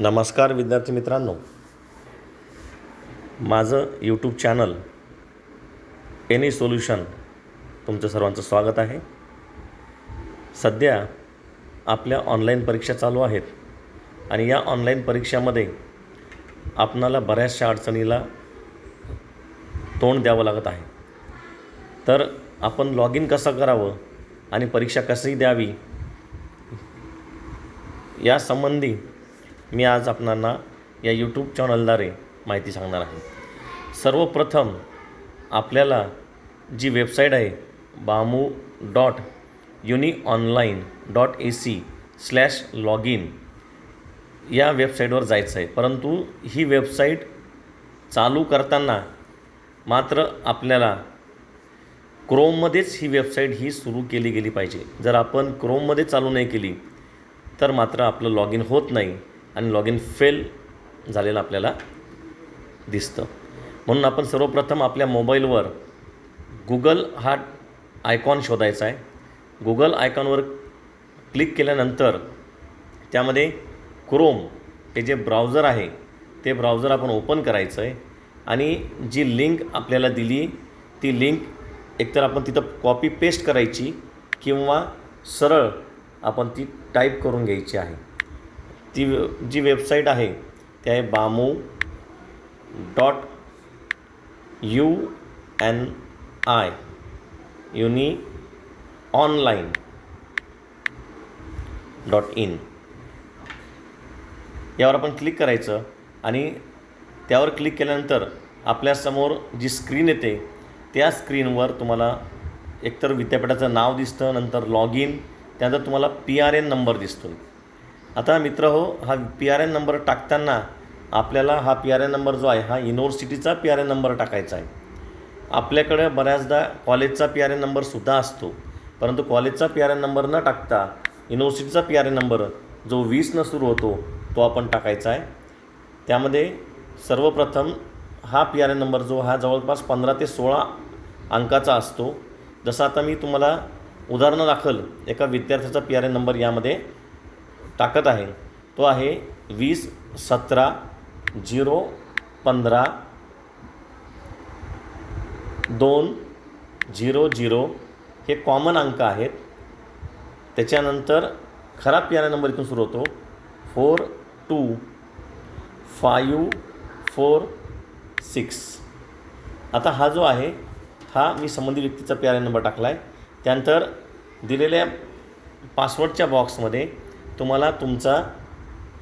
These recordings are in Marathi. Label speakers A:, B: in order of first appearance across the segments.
A: नमस्कार विद्यार्थी मित्रांनो, माझं यूट्यूब चॅनल एनी सोल्युशन तुमचं सर्वांचं स्वागत आहे. सध्या आपल्या ऑनलाईन परीक्षा चालू आहेत आणि या ऑनलाईन परीक्षामध्ये आपणाला बऱ्याचशा अडचणीला तोंड द्यावं लागत आहे. तर आपण लॉग इन कसं करावं आणि परीक्षा कशी द्यावी यासंबंधी मी आज आपणांना या यूट्यूब चॅनलद्वारे माहिती सांगणार आहे. सर्वप्रथम आपल्याला जी वेबसाईट आहे bamu.uniconline.ac/login या वेबसाईटवर जायचं आहे. परंतु ही वेबसाईट चालू करताना मात्र आपल्याला क्रोममध्येच ही वेबसाईट ही सुरू केली गेली पाहिजे. जर आपण क्रोममध्ये चालू नाही केली तर मात्र आपलं लॉग इन होत नाही आणि लॉग इन फेल झालेलं आपल्याला दिसतं. म्हणून आपण सर्वप्रथम आपल्या मोबाईलवर गुगल हा आयकॉन शोधायचा आहे. गुगल आयकॉनवर क्लिक केल्यानंतर त्यामध्ये क्रोम हे जे ब्राउझर आहे ते ब्राउझर आपण ओपन करायचं आहे आणि जी लिंक आपल्याला दिली ती लिंक एकतर आपण तिथं कॉपी पेस्ट करायची किंवा सरळ आपण ती टाईप करून घ्यायची आहे. ती जी वेबसाईट आहे ती आहे bamu.uniconline.in. यावर आपण क्लिक करायचं आणि त्यावर क्लिक केल्यानंतर आपल्यासमोर जी स्क्रीन येते त्या स्क्रीनवर तुम्हाला एकतर विद्यापीठाचं नाव दिसतं, नंतर लॉग इन, त्यानंतर तुम्हाला PRN नंबर दिसतो. आता मित्रहो, हा PRN नंबर टाकताना आपल्याला हा PRN नंबर जो आहे हा युनिव्हर्सिटीचा PRN नंबर टाकायचा आहे. आपल्याकडे बऱ्याचदा कॉलेजचा PRN नंबरसुद्धा असतो, परंतु कॉलेजचा PRN नंबर न टाकता युनिव्हर्सिटीचा PRN नंबर जो 20 सुरू होतो तो आपण टाकायचा आहे. त्यामध्ये सर्वप्रथम हा PRN नंबर जो हा जवळपास 15 ते 16 अंकाचा असतो. जसं आता मी तुम्हाला उदाहरणादाखल एका विद्यार्थ्याचा PRN नंबर यामध्ये टाकत आहे. तो आहे 2017-015-200. हे कॉमन अंक आहेत. त्याच्यानंतर खरा PRN नंबर इथून सुरू होतो 42546. आता हा जो आहे हा मी संबंधित व्यक्तीचा PRN नंबर टाकला आहे. त्यानंतर दिलेल्या पासवर्डच्या बॉक्समध्ये तुम्हाला तुमचा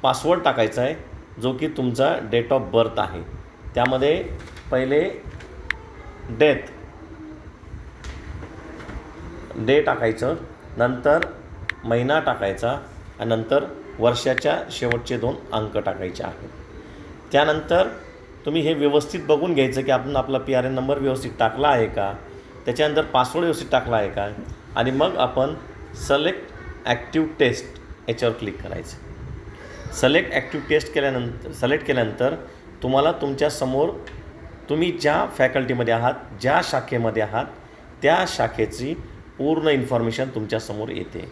A: पासवर्ड टाकायचा आहे जो की तुमचा डेट ऑफ बर्थ आहे. त्यामध्ये पहिले डे टाकायचं, नंतर महिना टाकायचा आणि नंतर वर्षाच्या शेवटचे 2 अंक टाकायचे आहेत. त्यानंतर तुम्ही हे व्यवस्थित बघून घ्यायचं की आपण आपला PRN नंबर व्यवस्थित टाकला आहे का, त्याच्यानंतर पासवर्ड व्यवस्थित टाकला आहे का, आणि मग आपण सिलेक्ट ॲक्टिव्ह टेस्ट याच्यावर क्लिक करायचं. सिलेक्ट ॲक्टिव्ह टेस्ट सिलेक्ट केल्यानंतर तुम्हाला तुमच्यासमोर तुम्ही ज्या फॅकल्टीमध्ये आहात, ज्या शाखेमध्ये आहात त्या शाखेची पूर्ण इन्फॉर्मेशन तुमच्यासमोर येते.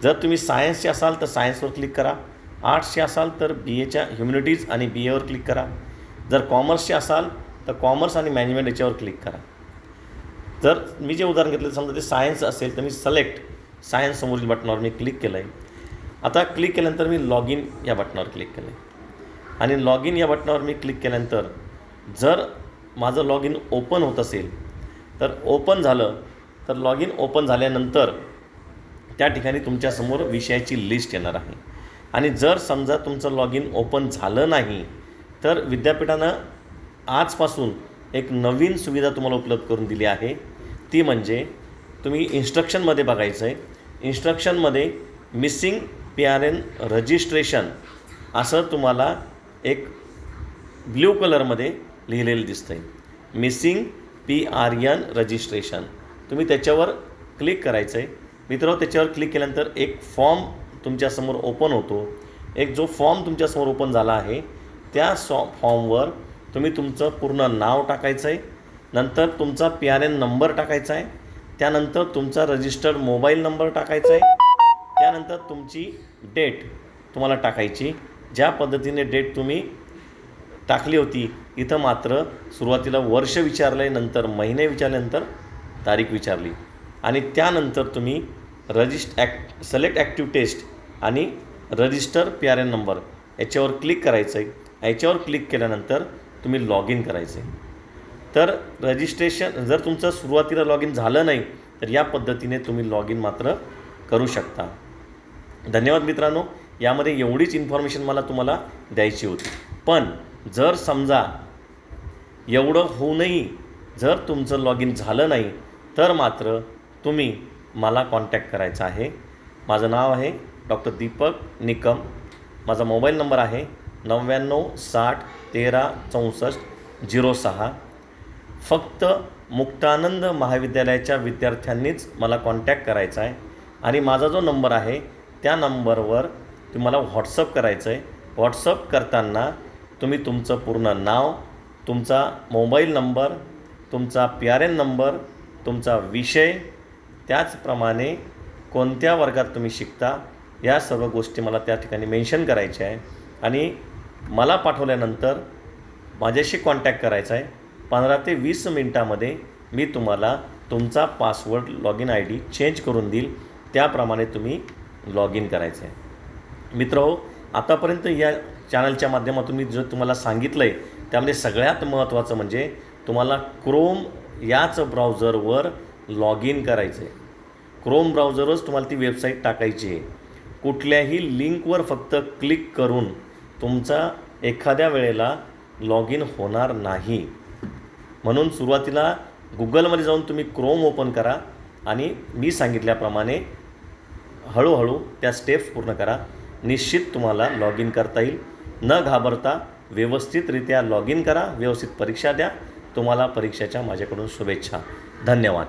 A: जर तुम्ही सायन्सचे असाल तर सायन्सवर क्लिक करा, आर्ट्सचे असाल तर BAच्या ह्युमॅनिटीज आणि BAवर क्लिक करा, जर कॉमर्सचे असाल तर कॉमर्स आणि मॅनेजमेंट याच्यावर क्लिक करा. जर मी जे उदाहरण घेतलं समजा ते सायन्स असेल तर मी सिलेक्ट सायन्स समोरील बटनावर मी क्लिक केलं आहे. आता क्लिक केल्यानंतर मी लॉग इन या बटनावर क्लिक केलं आहे आणि लॉग इन या बटनावर मी क्लिक केल्यानंतर जर माझं लॉग इन ओपन होत असेल तर ओपन झालं तर लॉग इन ओपन झाल्यानंतर त्या ठिकाणी तुमच्यासमोर विषयाची लिस्ट येणार आहे. आणि जर समजा तुमचं लॉग इन ओपन झालं नाही तर विद्यापीठानं आजपासून एक नवीन सुविधा तुम्हाला उपलब्ध करून दिली आहे. ती म्हणजे तुम्ही इन्स्ट्रक्शनमध्ये बघायचं आहे. इन्स्ट्रक्शनमध्ये मिसिंग PRN रजिस्ट्रेशन असं तुम्हाला एक ब्ल्यू कलरमध्ये लिहिलेलं दिसतं आहे, मिसिंग PRN रजिस्ट्रेशन. तुम्ही त्याच्यावर क्लिक करायचं आहे. मित्रांनो, त्याच्यावर क्लिक केल्यानंतर एक फॉर्म तुमच्यासमोर ओपन होतो. एक जो फॉर्म तुमच्यासमोर ओपन झाला आहे त्या फॉर्मवर तुम्ही तुमचं पूर्ण नाव टाकायचं आहे, नंतर तुमचा PRN नंबर टाकायचा आहे, त्यानंतर तुमचा रजिस्टर्ड मोबाईल नंबर टाकायचा आहे, त्यानंतर तुमची डेट तुम्हाला टाकायची ज्या पद्धतीने डेट तुम्ही टाकली होती, इथं मात्र सुरुवातीला वर्ष विचारलं आहे, नंतर महिने विचारल्यानंतर तारीख विचारली आणि त्यानंतर तुम्ही सिलेक्ट ॲक्टिव्ह टेस्ट आणि रजिस्टर PRN नंबर याच्यावर क्लिक करायचं आहे. याच्यावर क्लिक केल्यानंतर तुम्ही लॉग इन करायचं आहे. तर रजिस्ट्रेशन जर तुमचं सुरुवातीला लॉग इन झालं नाही तर या पद्धतीने तुम्ही लॉग इन मात्र करू शकता. धन्यवाद मित्रांनो. यामध्ये एवढीच इन्फॉर्मेशन मला तुम्हाला द्यायची होती. पण जर समजा एवढं होऊनही जर तुमचं लॉग इन झालं नाही तर मात्र तुम्ही मला कॉन्टॅक्ट करायचा आहे. माझं नाव आहे डॉक्टर दीपक निकम. माझा मोबाईल नंबर आहे 9960136406. फक्त मुक्तानंद महाविद्यालयाच्या विद्यार्थ्यांनीच मला कॉन्टॅक्ट करायचा आहे आणि माझा जो नंबर आहे त्या नंबरवर तुम्हाला व्हॉट्सअप करायचं आहे. व्हॉट्सअप करताना तुम्ही तुमचं पूर्ण नाव, तुमचा मोबाईल नंबर, तुमचा PRN नंबर, तुमचा विषय, त्याचप्रमाणे कोणत्या वर्गात तुम्ही शिकता या सर्व गोष्टी मला त्या ठिकाणी मेन्शन करायच्या आहे आणि मला पाठवल्यानंतर माझ्याशी कॉन्टॅक्ट करायचा आहे. 15 ते 20 मिनटामध्ये मी तुम्हाला तुमचा password log in ID change करून देईल. त्याप्रमाणे तुम्ही लॉग इन करायचं आहे. मित्रहो, आतापर्यंत या चॅनलच्या माध्यमातून मी जे तुम्हाला सांगितलं आहे त्यामध्ये सगळ्यात महत्त्वाचं म्हणजे तुम्हाला क्रोम याच ब्राउझरवर लॉग इन करायचं आहे. क्रोम ब्राउझरवरच तुम्हाला ती वेबसाईट टाकायची आहे. कुठल्याही लिंकवर फक्त क्लिक करून तुमचा एखाद्या वेळेला लॉग इन होणार नाही. म्हणून सुरुवातीला गुगलमध्ये जाऊन तुम्ही क्रोम ओपन करा आणि मी सांगितल्याप्रमाणे हळूहळू त्या स्टेप्स पूर्ण करा. निश्चित तुम्हाला लॉग इन करता येईल. न घाबरता व्यवस्थितरित्या लॉग इन करा, व्यवस्थित परीक्षा द्या. तुम्हाला परीक्षेच्या माझ्याकडून शुभेच्छा. धन्यवाद.